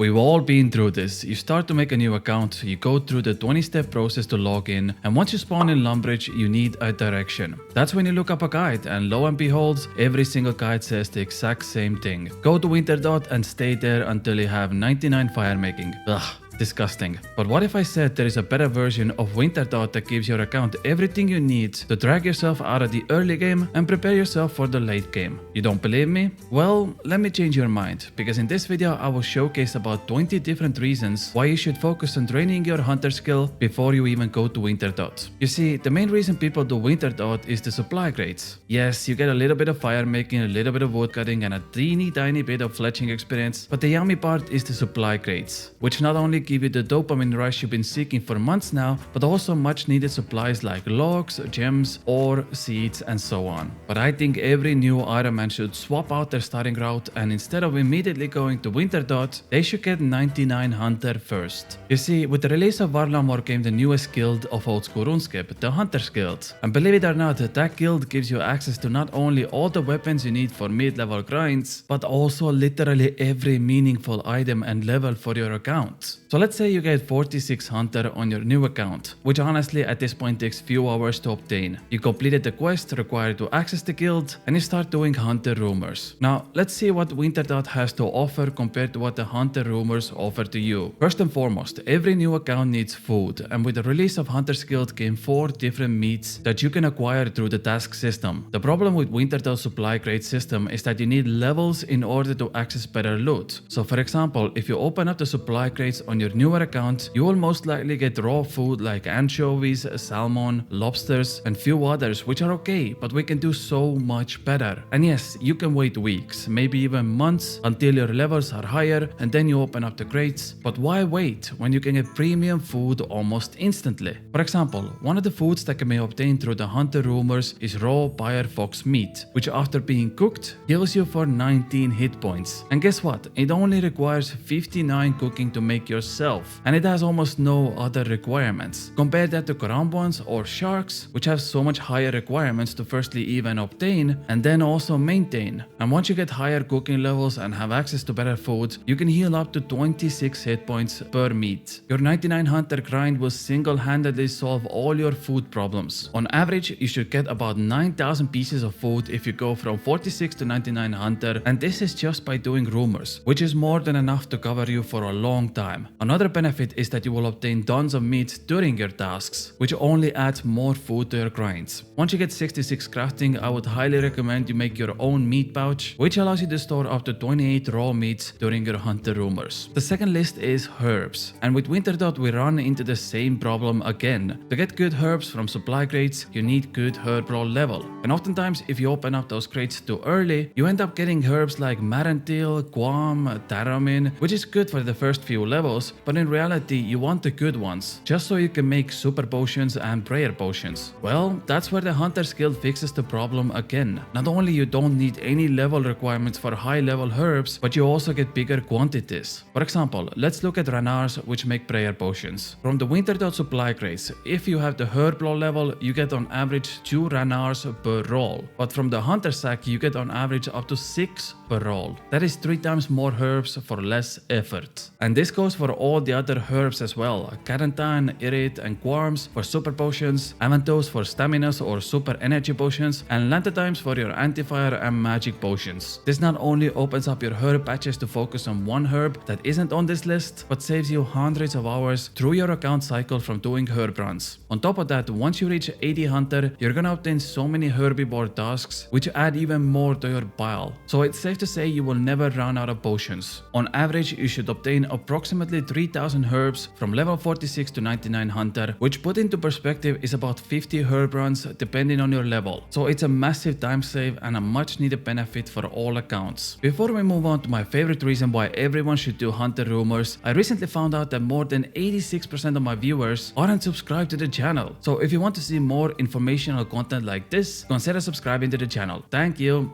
We've all been through this. You start to make a new account, you go through the 20-step process to log in, and once you spawn in Lumbridge, you need a direction. That's when you look up a guide, and lo and behold, every single guide says the exact same thing. Go to Wintertodt and stay there until you have 99 fire making. Ugh. Disgusting. But what if I said there is a better version of Wintertodt that gives your account everything you need to drag yourself out of the early game and prepare yourself for the late game? You don't believe me? Well, let me change your mind, because in this video I will showcase about 20 different reasons why you should focus on training your hunter skill before you even go to Wintertodt. You see, the main reason people do Wintertodt is the supply crates. Yes, you get a little bit of fire making, a little bit of wood cutting, and a teeny tiny bit of fletching experience, but the yummy part is the supply crates, which not only give you the dopamine rush you've been seeking for months now, but also much needed supplies like logs, gems, ore, seeds, and so on. But I think every new ironman should swap out their starting route, and instead of immediately going to Wintertodt, they should get 99 Hunter first. You see, with the release of Varlamore came the newest guild of old school RuneScape, the Hunters Guild. And believe it or not, that guild gives you access to not only all the weapons you need for mid-level grinds, but also literally every meaningful item and level for your account. So let's say you get 46 Hunter on your new account, which honestly at this point takes few hours to obtain. You completed the quest required to access the guild, and you start doing Hunter rumors. Now let's see what Wintertodt has to offer compared to what the Hunter rumors offer to you. First and foremost, every new account needs food, and with the release of Hunters Guild came 4 different meats that you can acquire through the task system. The problem with Wintertodt supply crate system is that you need levels in order to access better loot. So for example, if you open up the supply crates on your newer account, you will most likely get raw food like anchovies, salmon, lobsters, and few others, which are okay, but we can do so much better. And yes, you can wait weeks, maybe even months, until your levels are higher, and then you open up the crates. But why wait when you can get premium food almost instantly? For example, one of the foods that can be obtained through the Hunter rumors is raw Pyre Fox meat, which after being cooked, heals you for 19 hit points. And guess what? It only requires 59 cooking to make yourself, and it has almost no other requirements. Compare that to Karambwans or sharks, which have so much higher requirements to firstly even obtain and then also maintain. And once you get higher cooking levels and have access to better food, you can heal up to 26 hit points per meat. Your 99 Hunter grind will single-handedly solve all your food problems. On average, you should get about 9,000 pieces of food if you go from 46 to 99 Hunter, and this is just by doing rumors, which is more than enough to cover you for a long time. Another benefit is that you will obtain tons of meat during your tasks, which only adds more food to your grinds. Once you get 66 crafting, I would highly recommend you make your own meat pouch, which allows you to store up to 28 raw meats during your Hunter rumors. The second list is herbs, and with Wintertodt we run into the same problem again. To get good herbs from supply crates, you need good herb roll level, and oftentimes if you open up those crates too early, you end up getting herbs like Marantil, Guam, Taramin, which is good for the first few levels, but in reality you want the good ones, just so you can make super potions and prayer potions. Well, that's where the Hunter's Guild fixes the problem again. Not only you don't need any level requirements for high level herbs, but you also get bigger quantities. For example, let's look at Ranars, which make prayer potions. From the Wintertodt supply crates, if you have the herb roll level, you get on average 2 Ranars per roll, but from the Hunter sack you get on average up to 6 per roll. That is 3 times more herbs for less effort. And this goes for all the other herbs as well. Quarantine, Irit, and Quarms for super potions, Amantos for staminas or super energy potions, and Lantadymes for your anti-fire and magic potions. This not only opens up your herb patches to focus on one herb that isn't on this list, but saves you hundreds of hours through your account cycle from doing herb runs. On top of that, once you reach 80 Hunter, you're gonna obtain so many herbivore tasks, which add even more to your pile. So it's safe to say you will never run out of potions. On average, you should obtain approximately 3,000 herbs from level 46 to 99 Hunter, which put into perspective is about 50 herb runs depending on your level. So it's a massive time save and a much needed benefit for all accounts. Before we move on to my favorite reason why everyone should do Hunter rumors, I recently found out that more than 86% of my viewers aren't subscribed to the channel. So if you want to see more informational content like this, consider subscribing to the channel. Thank you.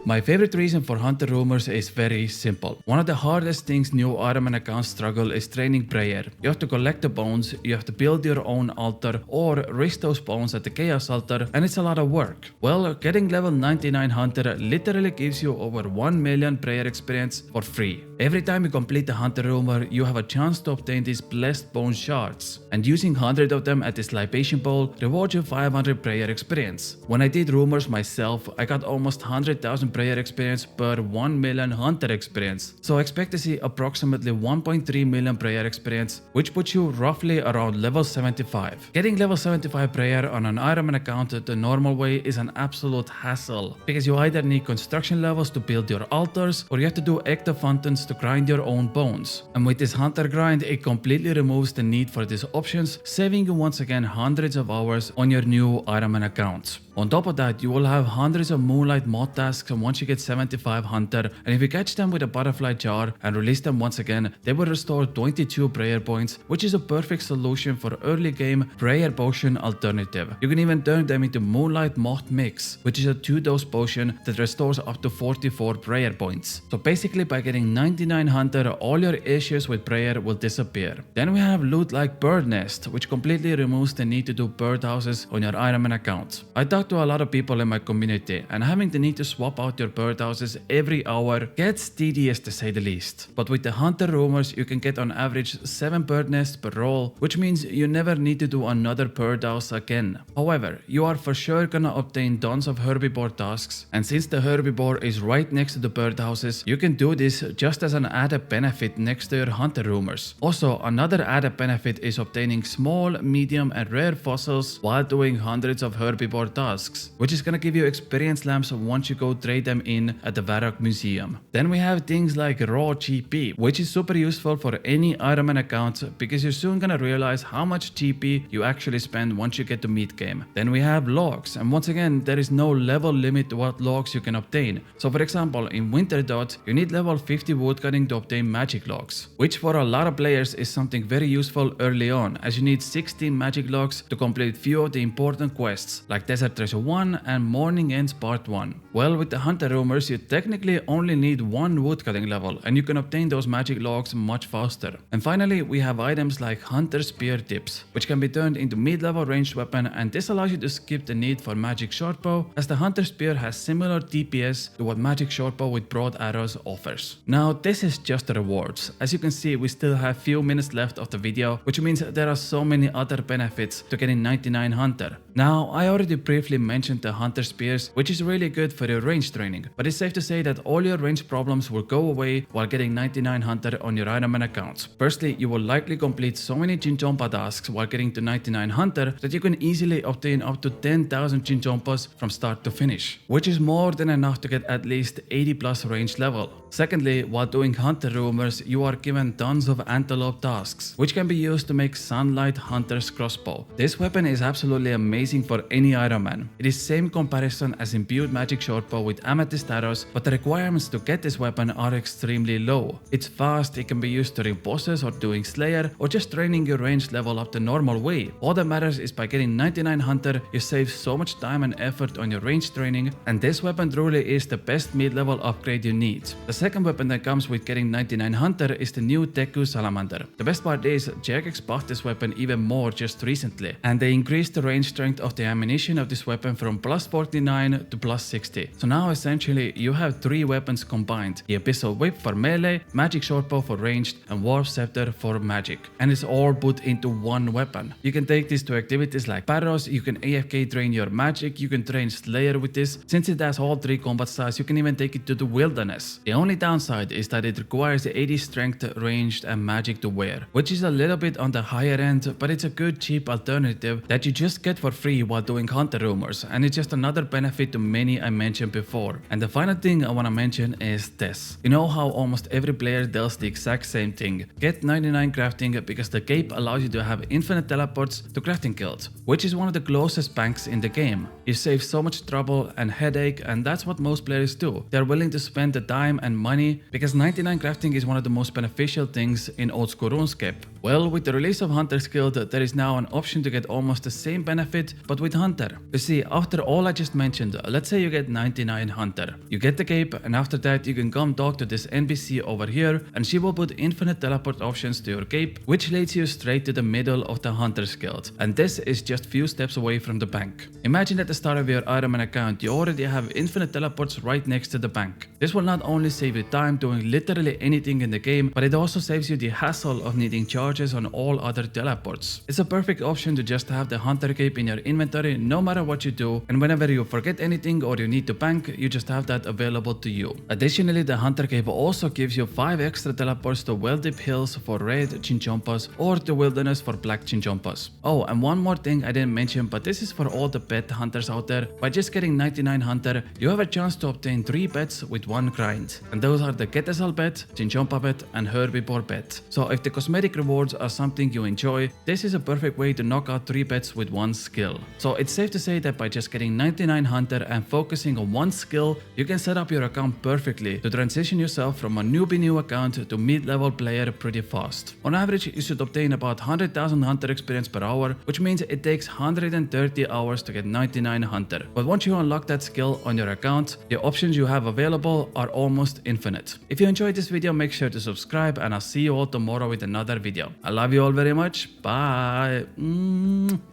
My favorite reason for Hunter rumors is very simple. One of the hardest things new ironman accounts #1 struggle is training prayer. You have to collect the bones, you have to build your own altar or risk those bones at the chaos altar, and it's a lot of work. Well, getting level 99 hunter literally gives you over 1 million prayer experience for free. Every time you complete the hunter rumor, you have a chance to obtain these blessed bone shards, and using 100 of them at this libation bowl rewards you 500 prayer experience. When I did rumors myself, I got almost 100,000 prayer experience per 1 million hunter experience, so expect to see approximately 1.3 million prayer experience, which puts you roughly around level 75. Getting level 75 prayer on an Ironman account the normal way is an absolute hassle, because you either need construction levels to build your altars, or you have to do ecto fountains to grind your own bones. And with this hunter grind, it completely removes the need for these options, saving you once again hundreds of hours on your new Ironman accounts. On top of that, you will have hundreds of moonlight mod tasks once you get 75 hunter, and if you catch them with a butterfly jar and release them once again, they will restore 22 prayer points, which is a perfect solution for early game prayer potion alternative. You can even turn them into moonlight mod mix, which is a 2-dose potion that restores up to 44 prayer points. So basically by getting 99 hunter, all your issues with prayer will disappear. Then we have loot like bird nest, which completely removes the need to do birdhouses on your Ironman account. I talked to a lot of people in my community, and having the need to swap out your birdhouses every hour gets tedious to say the least. But with the hunter rumors, you can get on average 7 bird nests per roll, which means you never need to do another birdhouse again. However, you are for sure gonna obtain tons of herbivore tasks, and since the herbivore is right next to the birdhouses, you can do this just as an added benefit next to your hunter rumors. Also, another added benefit is obtaining small, medium and rare fossils while doing hundreds of herbivore tasks, which is gonna give you experience lamps once you go trade them in at the Varrock Museum. Then we have things like raw GP, which is super useful for any Ironman account, because you're soon gonna realize how much GP you actually spend once you get to mid game. Then we have logs, and once again there is no level limit to what logs you can obtain. So for example, in Wintertodt you need level 50 woodcutting to obtain magic logs, which for a lot of players is something very useful early on, as you need 16 magic logs to complete few of the important quests like Desert Treasure 1 and Morning Ends Part 1. Well, with the hunter rumors you technically only need 1 woodcutting level, and you can obtain those magic logs much faster. And finally we have items like hunter spear tips, which can be turned into mid-level ranged weapon, and this allows you to skip the need for magic shortbow, as the hunter spear has similar DPS to what magic shortbow with broad arrows offers. Now this is just the rewards. As you can see, we still have few minutes left of the video, which means there are so many other benefits to getting 99 hunter. Now I already briefly mentioned the hunter spears, which is really good for your range training, but it's safe to say that all your range problems will go away while getting 99 hunter on your Ironman accounts. Firstly, you will likely complete so many Chinchompa tasks while getting to 99 hunter that you can easily obtain up to 10,000 Chinchompas from start to finish, which is more than enough to get at least 80 plus range level. Secondly, while doing hunter rumors, you are given tons of antelope tasks, which can be used to make Sunlight Hunter's crossbow. This weapon is absolutely amazing for any Ironman. It is same comparison as imbued magic shortbow with amethyst arrows, but the requirements to get this weapon are extremely low. It's fast, it can be used during bosses or doing slayer, or just training your range level up the normal way. All that matters is by getting 99 hunter, you save so much time and effort on your range training, and this weapon truly is the best mid-level upgrade you need. The second weapon that comes with getting 99 hunter is the new Deku Salamander. The best part is Jagex buffed this weapon even more just recently, and they increased the range strength of the ammunition of this weapon from plus 49 to plus 60. So now essentially you have 3 weapons combined: the Abyssal Whip for melee, Magic Shortbow for ranged, and Warp Scepter for magic, and it's all put into one weapon. You can take this to activities like Barrows, you can AFK train your magic, you can train Slayer with this. Since it has all 3 combat styles, you can even take it to the wilderness. The only downside is that it requires 80 strength, ranged and magic to wear, which is a little bit on the higher end, but it's a good cheap alternative that you just get for free while doing hunter rumors, and it's just another benefit to many I mentioned before. And the final thing I want to mention is this. You know how almost every player does the exact same thing: get 99 crafting, because the cape allows you to have infinite teleports to crafting guilds, which is one of the closest banks in the game. You save so much trouble and headache, and that's what most players do. They're willing to spend the time and money because 99 crafting is one of the most beneficial things in old school RuneScape. Well, with the release of Hunter's Guild, there is now an option to get almost the same benefit but with Hunter. You see, after all I just mentioned, let's say you get 99 Hunter. You get the cape, and after that you can come talk to this NPC over here, and she will put infinite teleport options to your cape, which leads you straight to the middle of the Hunter's Guild. And this is just few steps away from the bank. Imagine at the start of your ironman account you already have infinite teleports right next to the bank. This will not only save you time doing literally anything in the game, but it also saves you the hassle of needing charges on all other teleports. It's a perfect option to just have the Hunter cape in your inventory no matter what you do, and whenever you forget anything or you need to bank, you just have that available to you. Additionally, the Hunter cape also gives you 5 extra teleports to well-deep hills for red chinchompas or the wilderness for black chinchompas. Oh, and one more thing I didn't mention, but this is for all the pet hunters out there. By just getting 99 Hunter, you have a chance to obtain 3 pets with 1 grind. And those are the Ketesal pet, Chinchompa pet, and Herbivore pet. So if the cosmetic rewards are something you enjoy, this is a perfect way to knock out 3 pets with 1 skill. So it's safe to say that by just getting 99 Hunter and focusing on 1 skill, you can set up your account perfectly to transition yourself from a newbie new account to mid-level player pretty fast. On average, you should obtain about 100,000 Hunter experience per hour, which means it takes 130 hours to get 99 Hunter. But once you unlock that skill on your account, the options you have available are almost infinite. If you enjoyed this video, make sure to subscribe, and I'll see you all tomorrow with another video. I love you all very much. Bye.